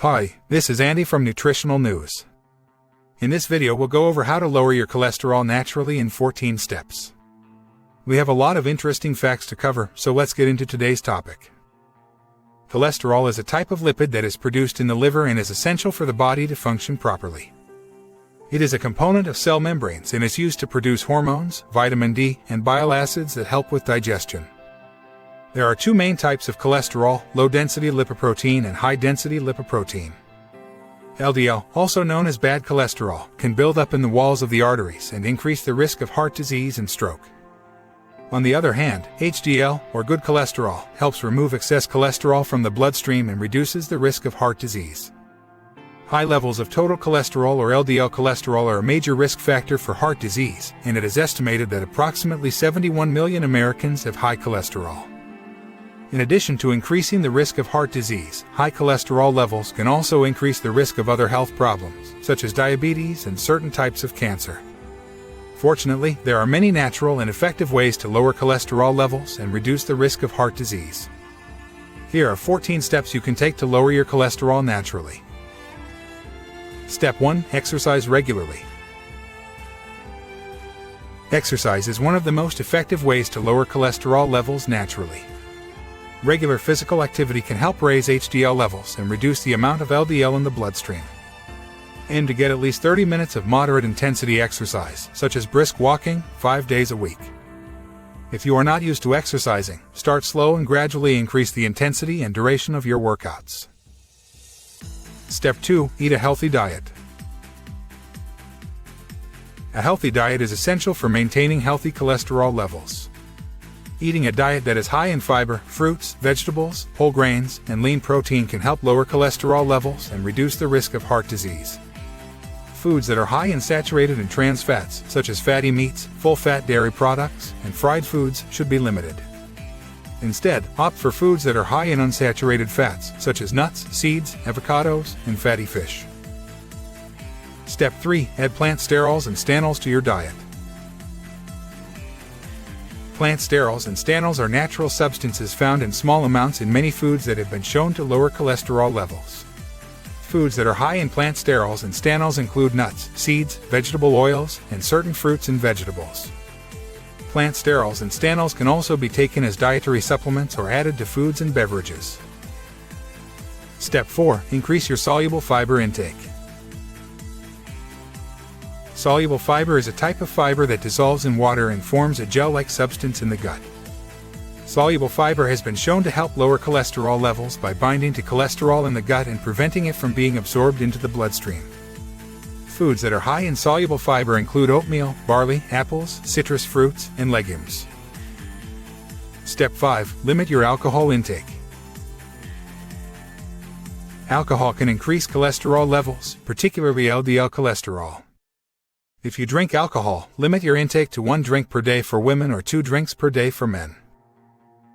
Hi, this is Andy from Nutritional News. In this video we'll go over how to lower your cholesterol naturally in 14 steps. We have a lot of interesting facts to cover, so let's get into today's topic. Cholesterol is a type of lipid that is produced in the liver and is essential for the body to function properly. It is a component of cell membranes and is used to produce hormones, vitamin D, and bile acids that help with digestion. There are two main types of cholesterol, low-density lipoprotein and high-density lipoprotein. LDL, also known as bad cholesterol, can build up in the walls of the arteries and increase the risk of heart disease and stroke. On the other hand, HDL, or good cholesterol, helps remove excess cholesterol from the bloodstream and reduces the risk of heart disease. High levels of total cholesterol or LDL cholesterol are a major risk factor for heart disease, and it is estimated that approximately 71 million Americans have high cholesterol. In addition to increasing the risk of heart disease, high cholesterol levels can also increase the risk of other health problems, such as diabetes and certain types of cancer. Fortunately, there are many natural and effective ways to lower cholesterol levels and reduce the risk of heart disease. Here are 14 steps you can take to lower your cholesterol naturally. Step 1. Exercise regularly. Exercise is one of the most effective ways to lower cholesterol levels naturally. Regular physical activity can help raise HDL levels and reduce the amount of LDL in the bloodstream. Aim to get at least 30 minutes of moderate intensity exercise, such as brisk walking, 5 days a week. If you are not used to exercising, start slow and gradually increase the intensity and duration of your workouts. Step 2. Eat a healthy diet. A healthy diet is essential for maintaining healthy cholesterol levels. Eating a diet that is high in fiber, fruits, vegetables, whole grains, and lean protein can help lower cholesterol levels and reduce the risk of heart disease. Foods that are high in saturated and trans fats, such as fatty meats, full-fat dairy products, and fried foods, should be limited. Instead, opt for foods that are high in unsaturated fats, such as nuts, seeds, avocados, and fatty fish. Step 3. Add plant sterols and stanols to your diet. Plant sterols and stanols are natural substances found in small amounts in many foods that have been shown to lower cholesterol levels. Foods that are high in plant sterols and stanols include nuts, seeds, vegetable oils, and certain fruits and vegetables. Plant sterols and stanols can also be taken as dietary supplements or added to foods and beverages. Step 4. Increase your soluble fiber intake. Soluble fiber is a type of fiber that dissolves in water and forms a gel-like substance in the gut. Soluble fiber has been shown to help lower cholesterol levels by binding to cholesterol in the gut and preventing it from being absorbed into the bloodstream. Foods that are high in soluble fiber include oatmeal, barley, apples, citrus fruits, and legumes. Step 5. Limit your alcohol intake. Alcohol can increase cholesterol levels, particularly LDL cholesterol. If you drink alcohol, limit your intake to 1 drink per day for women or 2 drinks per day for men.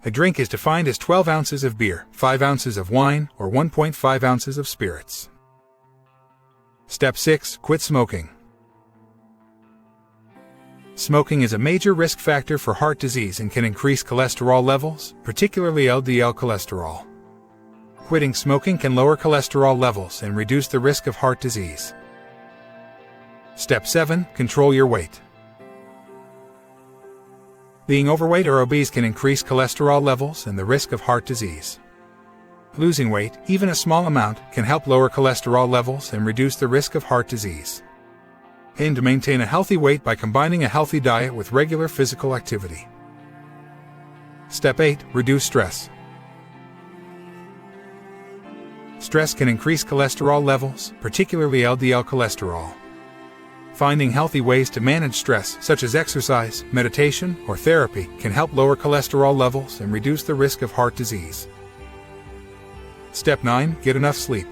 A drink is defined as 12 ounces of beer, 5 ounces of wine, or 1.5 ounces of spirits. Step 6. Quit smoking. Smoking is a major risk factor for heart disease and can increase cholesterol levels, particularly LDL cholesterol. Quitting smoking can lower cholesterol levels and reduce the risk of heart disease. Step 7. Control your weight. Being overweight or obese can increase cholesterol levels and the risk of heart disease. Losing weight, even a small amount, can help lower cholesterol levels and reduce the risk of heart disease. Aim to maintain a healthy weight by combining a healthy diet with regular physical activity. Step 8. Reduce stress. Stress can increase cholesterol levels, particularly LDL cholesterol. Finding healthy ways to manage stress, such as exercise, meditation, or therapy, can help lower cholesterol levels and reduce the risk of heart disease. Step 9. Get enough sleep.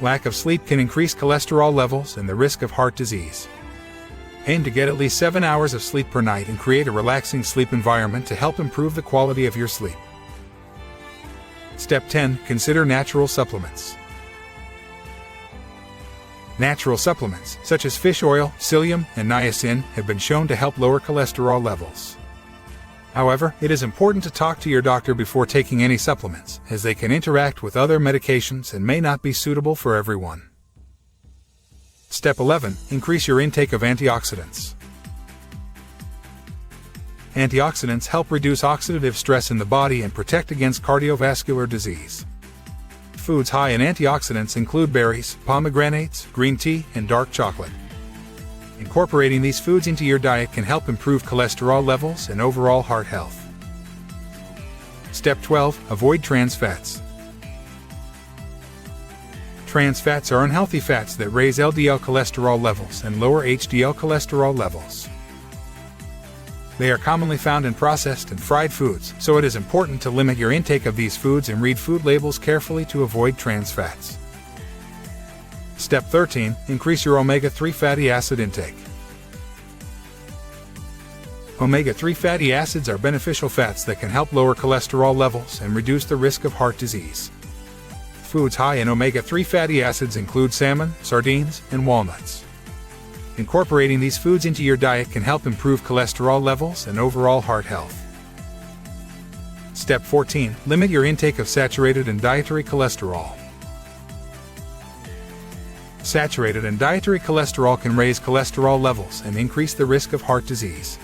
Lack of sleep can increase cholesterol levels and the risk of heart disease. Aim to get at least 7 hours of sleep per night and create a relaxing sleep environment to help improve the quality of your sleep. Step 10. Consider natural supplements. Natural supplements, such as fish oil, psyllium, and niacin, have been shown to help lower cholesterol levels. However, it is important to talk to your doctor before taking any supplements, as they can interact with other medications and may not be suitable for everyone. Step 11. Increase your intake of antioxidants. Antioxidants help reduce oxidative stress in the body and protect against cardiovascular disease. Foods high in antioxidants include berries, pomegranates, green tea, and dark chocolate. Incorporating these foods into your diet can help improve cholesterol levels and overall heart health. Step 12. Avoid trans fats. Trans fats are unhealthy fats that raise LDL cholesterol levels and lower HDL cholesterol levels. They are commonly found in processed and fried foods, so it is important to limit your intake of these foods and read food labels carefully to avoid trans fats. Step 13. Increase your omega-3 fatty acid intake. Omega-3 fatty acids are beneficial fats that can help lower cholesterol levels and reduce the risk of heart disease. Foods high in omega-3 fatty acids include salmon, sardines, and walnuts. Incorporating these foods into your diet can help improve cholesterol levels and overall heart health. Step 14. Limit your intake of saturated and dietary cholesterol. Saturated and dietary cholesterol can raise cholesterol levels and increase the risk of heart disease.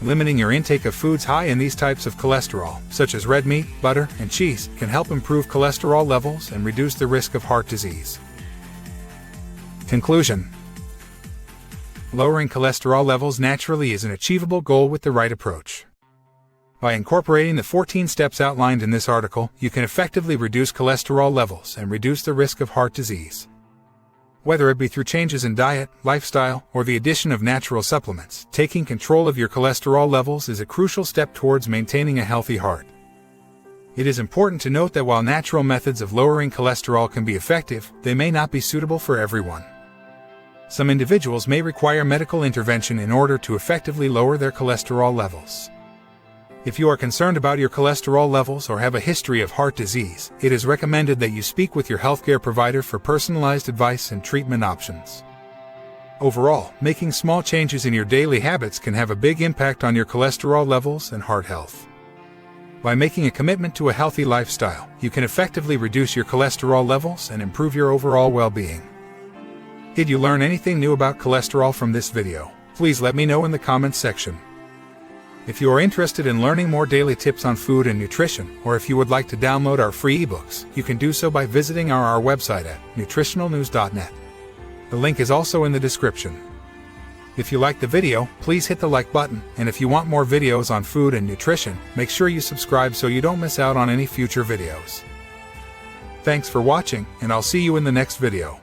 Limiting your intake of foods high in these types of cholesterol, such as red meat, butter, and cheese, can help improve cholesterol levels and reduce the risk of heart disease. Conclusion: lowering cholesterol levels naturally is an achievable goal with the right approach. By incorporating the 14 steps outlined in this article, you can effectively reduce cholesterol levels and reduce the risk of heart disease. Whether it be through changes in diet, lifestyle, or the addition of natural supplements, taking control of your cholesterol levels is a crucial step towards maintaining a healthy heart. It is important to note that while natural methods of lowering cholesterol can be effective, they may not be suitable for everyone. Some individuals may require medical intervention in order to effectively lower their cholesterol levels. If you are concerned about your cholesterol levels or have a history of heart disease, it is recommended that you speak with your healthcare provider for personalized advice and treatment options. Overall, making small changes in your daily habits can have a big impact on your cholesterol levels and heart health. By making a commitment to a healthy lifestyle, you can effectively reduce your cholesterol levels and improve your overall well-being. Did you learn anything new about cholesterol from this video? Please let me know in the comments section. If you are interested in learning more daily tips on food and nutrition, or if you would like to download our free ebooks, you can do so by visiting our website at nutritionalnews.net. The link is also in the description. If you liked the video, please hit the like button, and if you want more videos on food and nutrition, make sure you subscribe so you don't miss out on any future videos. Thanks for watching, and I'll see you in the next video.